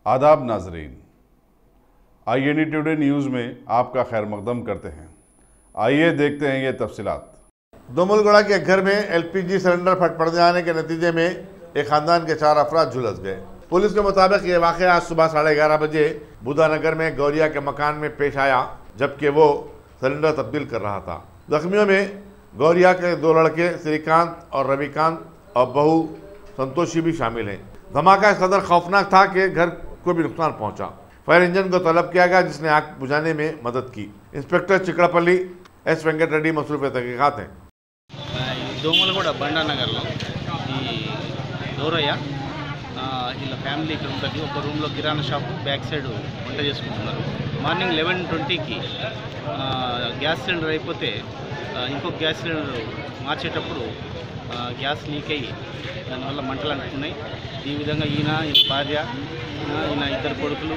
आदाब नाजरीन, INE today news में आपका खैर मकदम करते हैं। आइए देखते हैं ये तफसीलात। दोमलगोड़ा के घर में LPG सिलेंडर फट पड़ जाने के नतीजे में एक खानदान के 4 अफराद झुलस गए। पुलिस के मुताबिक ये वाक़या आज सुबह 11:30 बजे बुधानगर में गौरिया के मकान में पेश आया, जबकि वो सिलेंडर तब्दील कर रहा था। जख्मियों में गौरिया के 2 लड़के श्रीकांत और रविकांत और बहू संतोषी भी शामिल हैं। धमाका इस कदर खौफनाक था कि घर को भी नुकसान पहुंचा। फायर इंजन को तलब किया गया, जिसने आग बुझाने में मदद की। इंस्पेक्टर चिकड़पल्ली S वेंकट रेड्डी मसरूफ तहकीकात हैं। దోమలగూడ బండానగర్లో ఈ దూరయ్య వీళ్ళ ఫ్యామిలీ ఇక్కడ ఉంటుంది. ఒక రూమ్లో కిరాణా షాప్ బ్యాక్ సైడ్ వంట చేసుకుంటున్నారు. మార్నింగ్ 11:20కి గ్యాస్ సిలిండర్ అయిపోతే ఇంకొక గ్యాస్ సిలిండర్ మార్చేటప్పుడు గ్యాస్ లీక్ అయ్యి దానివల్ల మంటలు అంటున్నాయి. ఈ విధంగా ఈయన భార్య, ఈయన 2 కొడుకులు,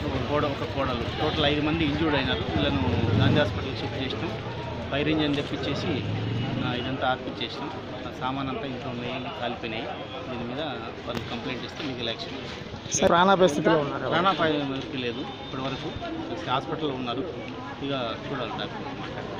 ఒక కోడలు, టోటల్ 5 మంది ఇంజూర్డ్ అయినారు. వీళ్ళను గాంధీ హాస్పిటల్ షిఫ్ట్ చేసినాం. ఫైర్ ఇంజన్ తెప్పించేసి ఇదంతా ఆర్పించేసినాం. సామాన్ అంతా ఇంట్లో ఉన్నాయి, కాలిపోయినాయి. దీని మీద వాళ్ళు కంప్లైంట్ ఇస్తే లీగల్ యాక్షన్. ప్రాణ పరిస్థితిలో ఉన్నారు. ప్రాణాపాయ పరిస్థితి లేదు ఇప్పటి వరకు. హాస్పిటల్లో ఉన్నారు. ఇక చూడాలి డాక్టర్ మాట్లాడితే.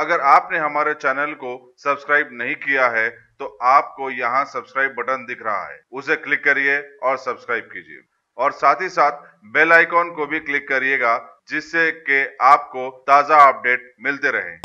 अगर आपने हमारे चैनल को सब्सक्राइब नहीं किया है तो आपको यहाँ सब्सक्राइब बटन दिख रहा है, उसे क्लिक करिए और सब्सक्राइब कीजिए और साथ ही साथ बेल आइकॉन को भी क्लिक करिएगा, जिससे कि आपको ताज़ा अपडेट मिलते रहें।